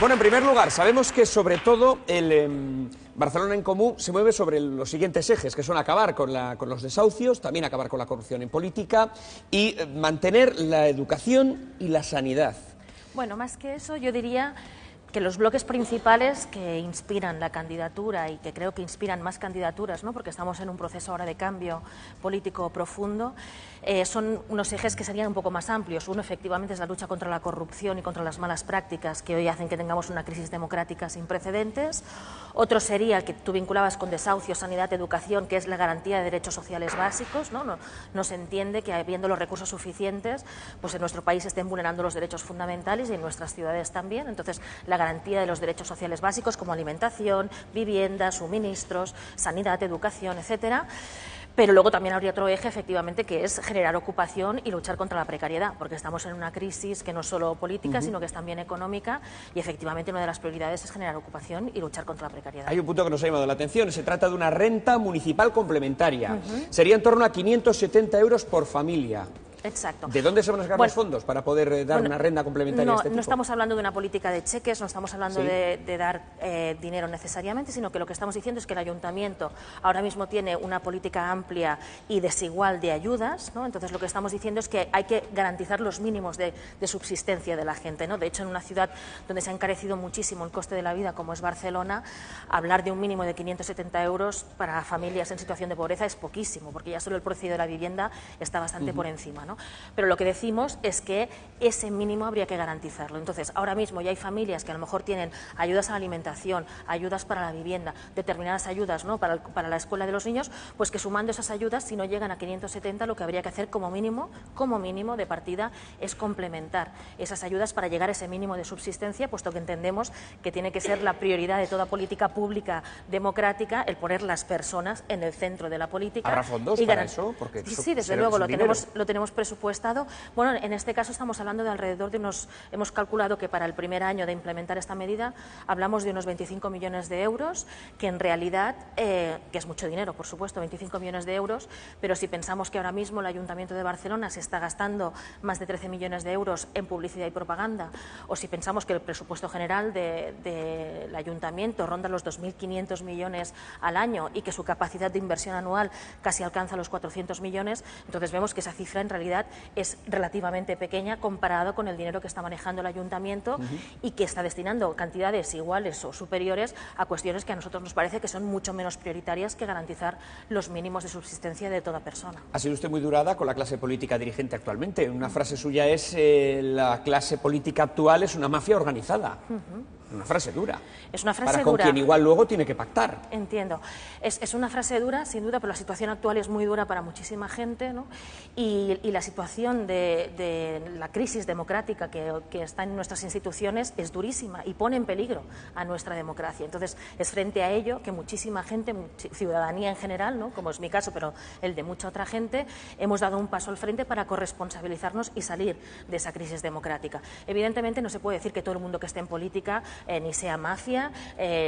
Bueno, en primer lugar, sabemos que sobre todo el Barcelona en Comú se mueve sobre los siguientes ejes, que son acabar con los desahucios, también acabar con la corrupción en política y mantener la educación y la sanidad. Bueno, más que eso, yo diría que los bloques principales que inspiran la candidatura y que creo que inspiran más candidaturas, ¿no? Porque estamos en un proceso ahora de cambio político profundo, son unos ejes que serían un poco más amplios. Uno, efectivamente, es la lucha contra la corrupción y contra las malas prácticas que hoy hacen que tengamos una crisis democrática sin precedentes. Otro sería el que tú vinculabas con desahucio, sanidad, educación, que es la garantía de derechos sociales básicos, ¿no? No se entiende que, habiendo los recursos suficientes, pues en nuestro país se estén vulnerando los derechos fundamentales y en nuestras ciudades también. Entonces, la garantía de los derechos sociales básicos como alimentación, vivienda, suministros, sanidad, educación, etcétera. Pero luego también habría otro eje, efectivamente, que es generar ocupación y luchar contra la precariedad, porque estamos en una crisis que no es solo política, sino que es también económica, y efectivamente una de las prioridades es generar ocupación y luchar contra la precariedad. Hay un punto que nos ha llamado la atención, se trata de una renta municipal complementaria. Sería en torno a 570 euros por familia. Exacto. ¿De dónde se van a sacar los fondos para poder dar una renta complementaria de este tipo? No estamos hablando de una política de cheques, no estamos hablando de dar dinero necesariamente, sino que lo que estamos diciendo es que el ayuntamiento ahora mismo tiene una política amplia y desigual de ayudas, ¿no? Entonces lo que estamos diciendo es que hay que garantizar los mínimos de subsistencia de la gente, ¿no? De hecho, en una ciudad donde se ha encarecido muchísimo el coste de la vida, como es Barcelona, hablar de un mínimo de 570 euros para familias en situación de pobreza es poquísimo, porque ya solo el precio de la vivienda está bastante por encima, ¿no? Pero lo que decimos es que ese mínimo habría que garantizarlo. Entonces, ahora mismo ya hay familias que a lo mejor tienen ayudas a la alimentación, ayudas para la vivienda, determinadas ayudas, ¿no? para la escuela de los niños, pues que sumando esas ayudas, si no llegan a 570, lo que habría que hacer como mínimo de partida es complementar esas ayudas para llegar a ese mínimo de subsistencia, puesto que entendemos que tiene que ser la prioridad de toda política pública democrática el poner las personas en el centro de la política. ¿Habrá fondos para eso? Porque sí, desde luego, lo tenemos presupuestado. Bueno, en este caso estamos hablando de alrededor de hemos calculado que para el primer año de implementar esta medida hablamos de unos 25 millones de euros, que en realidad, que es mucho dinero, por supuesto, 25 millones de euros, pero si pensamos que ahora mismo el Ayuntamiento de Barcelona se está gastando más de 13 millones de euros en publicidad y propaganda, o si pensamos que el presupuesto general del Ayuntamiento ronda los 2.500 millones al año y que su capacidad de inversión anual casi alcanza los 400 millones, entonces vemos que esa cifra en realidad es relativamente pequeña comparado con el dinero que está manejando el ayuntamiento y que está destinando cantidades iguales o superiores a cuestiones que a nosotros nos parece que son mucho menos prioritarias que garantizar los mínimos de subsistencia de toda persona. Ha sido usted muy durada con la clase política dirigente actualmente. Una frase suya es la clase política actual es una mafia organizada. Una frase dura. Es una frase dura. Con quien igual luego tiene que pactar. Entiendo. Es una frase dura, sin duda, pero la situación actual es muy dura para muchísima gente, ¿no? Y la situación de la crisis democrática que está en nuestras instituciones es durísima y pone en peligro a nuestra democracia. Entonces, es frente a ello que muchísima gente, ciudadanía en general, ¿no? Como es mi caso, pero el de mucha otra gente, hemos dado un paso al frente para corresponsabilizarnos y salir de esa crisis democrática. Evidentemente, no se puede decir que todo el mundo que esté en política ni sea mafia,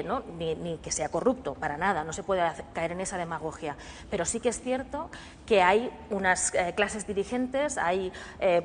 ¿no? ni que sea corrupto, para nada, no se puede caer en esa demagogia, pero sí que es cierto que hay unas clases dirigentes, hay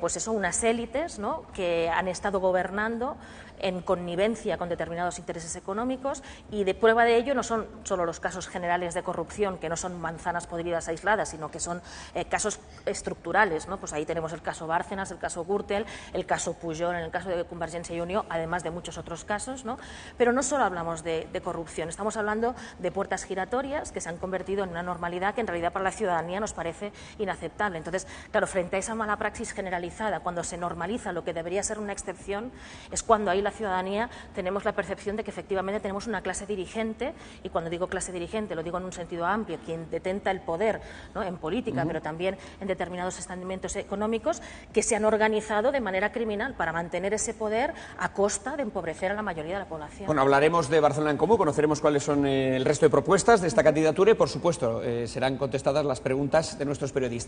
pues eso, unas élites, ¿no? que han estado gobernando en connivencia con determinados intereses económicos, y de prueba de ello no son solo los casos generales de corrupción, que no son manzanas podridas aisladas, sino que son casos estructurales, ¿no? Pues ahí tenemos el caso Bárcenas, el caso Gürtel, el caso Pujol, en el caso de Convergencia y Unió, además de muchos otros casos, ¿no? Pero no solo hablamos de corrupción, estamos hablando de puertas giratorias que se han convertido en una normalidad que en realidad para la ciudadanía nos parece inaceptable. Entonces, claro, frente a esa mala praxis generalizada, cuando se normaliza lo que debería ser una excepción, es cuando ahí la ciudadanía tenemos la percepción de que efectivamente tenemos una clase dirigente, y cuando digo clase dirigente lo digo en un sentido amplio, quien detenta el poder, ¿no? en política, pero también en determinados estamentos económicos, que se han organizado de manera criminal para mantener ese poder a costa de empobrecer a la mayoría de la población. Bueno, hablaremos de Barcelona en Comú, conoceremos cuáles son el resto de propuestas de esta candidatura y, por supuesto, serán contestadas las preguntas de nuestros periodistas.